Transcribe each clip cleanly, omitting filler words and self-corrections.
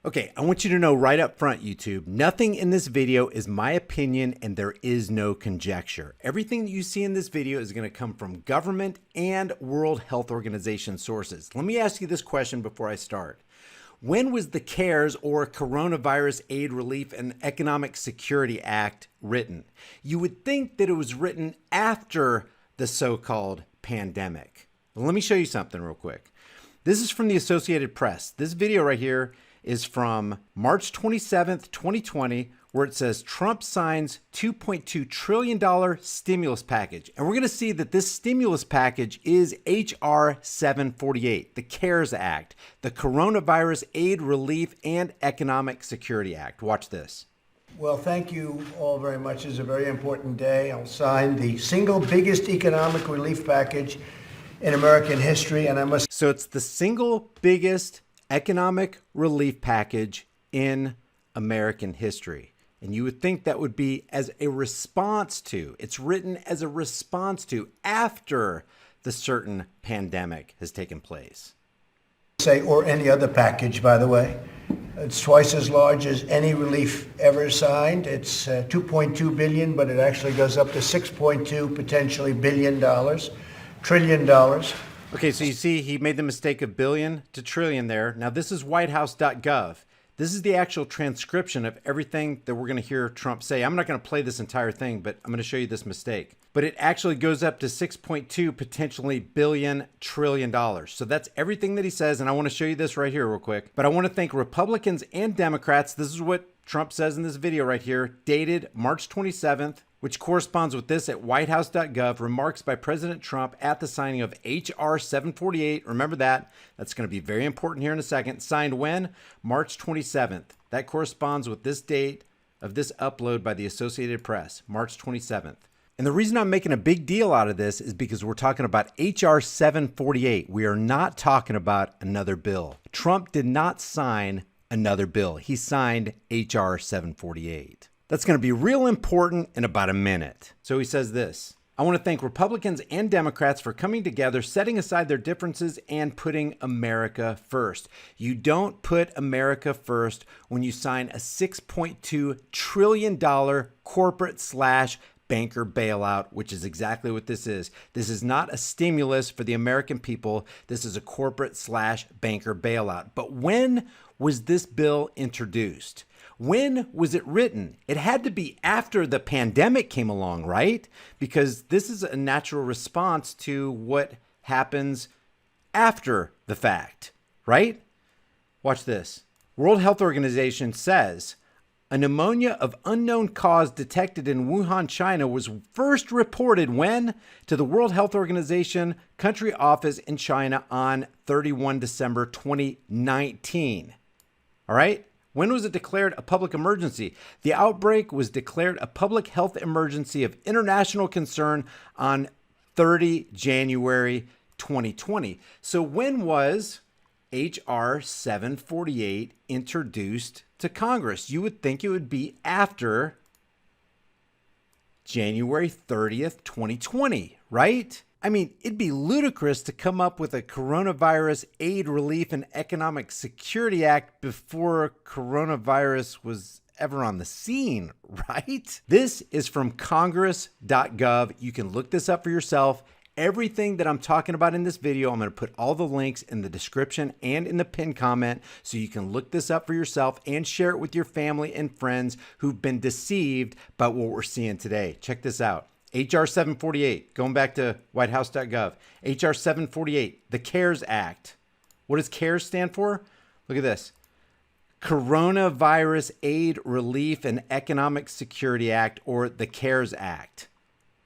Okay, I want you to know right up front, YouTube, nothing in this video is my opinion and there is no conjecture. Everything that you see in this video is going to come from government and World Health Organization sources. Let me ask you this question before I start. When was the CARES or Coronavirus Aid, Relief, and Economic Security Act written? You would think that it was written after the so-called pandemic. Well, let me show you something real quick. This is from the Associated Press. This video right here is from March 27th, 2020, where it says Trump signs $2.2 trillion stimulus package. And we're going to see that this stimulus package is H.R. 748, the CARES Act, the Coronavirus Aid, Relief, and Economic Security Act. Watch this. Well, thank you all very much. It's a very important day. I'll sign the single biggest economic relief package in American history, and I must... So it's the single biggest economic relief package in American history. And you would think that would be as a response to, it's written as a response to after the certain pandemic has taken place. Say, or any other package, by the way. It's twice as large as any relief ever signed. It's $2.2 billion, but it actually goes up to $6.2 potentially trillion dollars. Okay, so you see he made the mistake of billion to trillion there. Now this is whitehouse.gov. This is the actual transcription of everything that we're going to hear Trump say. I'm not going to play this entire thing, but I'm going to show you this mistake. But it actually goes up to 6.2 potentially billion trillion dollars. So that's everything that he says, and I want to show you this right here real quick. But I want to thank Republicans and Democrats. This is what Trump says in this video right here, dated March 27th, which corresponds with this at whitehouse.gov, remarks by President Trump at the signing of H.R. 748. Remember that. That's going to be very important here in a second. Signed when? March 27th. That corresponds with this date of this upload by the Associated Press, March 27th. And the reason I'm making a big deal out of this is because we're talking about H.R. 748. We are not talking about another bill. Trump did not sign another bill. He signed H.R. 748. That's going to be real important in about a minute. So he says this: I want to thank Republicans and Democrats for coming together, setting aside their differences and putting America first. You don't put America first when you sign a $6.2 trillion corporate / banker bailout, which is exactly what this is. This is not a stimulus for the American people. This is a corporate / banker bailout. But when was this bill introduced? When was it written? It had to be after the pandemic came along, right? Because this is a natural response to what happens after the fact, right? Watch this. World Health Organization says a pneumonia of unknown cause detected in Wuhan, China was first reported when? To the World Health Organization country office in China on 31 December 2019. All right? When was it declared a public emergency? The outbreak was declared a public health emergency of international concern on 30 January 2020. So when was H.R. 748 introduced to Congress? You would think it would be after January 30th, 2020, right? I mean, it'd be ludicrous to come up with a Coronavirus Aid, Relief, and Economic Security Act before coronavirus was ever on the scene, right? This is from congress.gov. You can look this up for yourself. Everything that I'm talking about in this video, I'm going to put all the links in the description and in the pinned comment so you can look this up for yourself and share it with your family and friends who've been deceived by what we're seeing today. Check this out. H.R. 748, going back to whitehouse.gov. H.R. 748, the CARES Act. What does CARES stand for? Look at this. Coronavirus Aid, Relief, and Economic Security Act, or the CARES Act.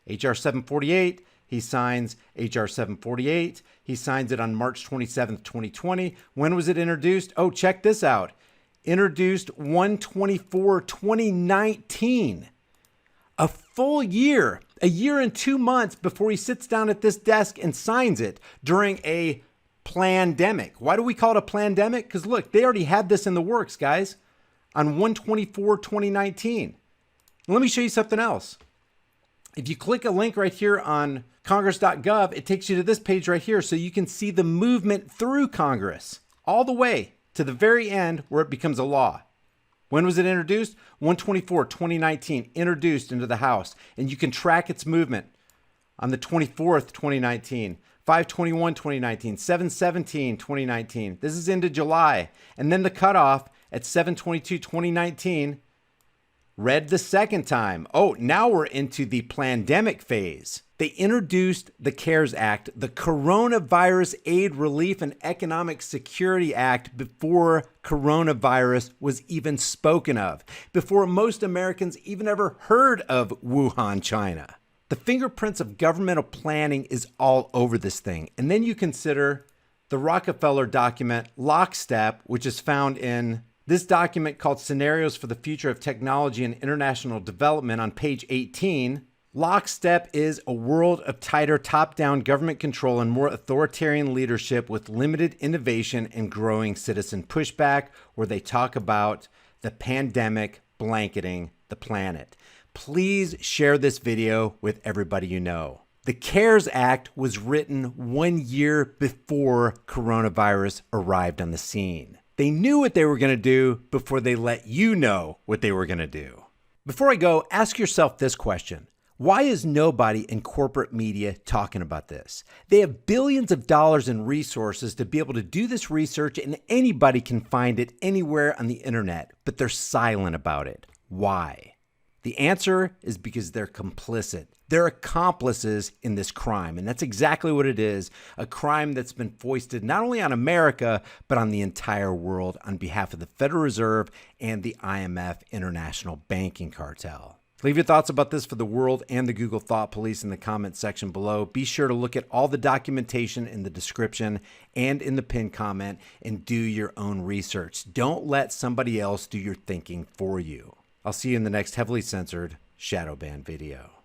H.R. 748, he signs H.R. 748. He signs it on March 27th, 2020. When was it introduced? Oh, check this out. Introduced 1/24/2019. A full year, a year and 2 months before he sits down at this desk and signs it during a plandemic. Why do we call it a plandemic? Because look, they already had this in the works, guys, on 1/24/2019. Let me show you something else. If you click a link right here on congress.gov, it takes you to this page right here so you can see the movement through Congress all the way to the very end where it becomes a law. When was it introduced? 1/24/2019, introduced into the House, and you can track its movement on the 24th, 2019, 5/21/2019, 7/17/2019. This is into July. And then the cutoff at 7/22/2019 read the second time. Oh, now we're into the pandemic phase. They introduced the CARES Act, the Coronavirus Aid, Relief, and Economic Security Act, before coronavirus was even spoken of, before most Americans even ever heard of Wuhan, China. The fingerprints of governmental planning is all over this thing. And then you consider the Rockefeller document, Lockstep, which is found in this document called Scenarios for the Future of Technology and International Development on page 18. Lockstep is a world of tighter top-down government control and more authoritarian leadership with limited innovation and growing citizen pushback, where they talk about the pandemic blanketing the planet. Please share this video with everybody you know. The CARES Act was written 1 year before coronavirus arrived on the scene. They knew what they were going to do before they let you know what they were going to do. Before I go, ask yourself this question. Why is nobody in corporate media talking about this? They have billions of dollars in resources to be able to do this research, and anybody can find it anywhere on the internet, but they're silent about it. Why? The answer is because they're complicit. They're accomplices in this crime, and that's exactly what it is, a crime that's been foisted not only on America, but on the entire world on behalf of the Federal Reserve and the IMF International Banking Cartel. Leave your thoughts about this for the world and the Google Thought Police in the comments section below. Be sure to look at all the documentation in the description and in the pinned comment and do your own research. Don't let somebody else do your thinking for you. I'll see you in the next heavily censored shadow ban video.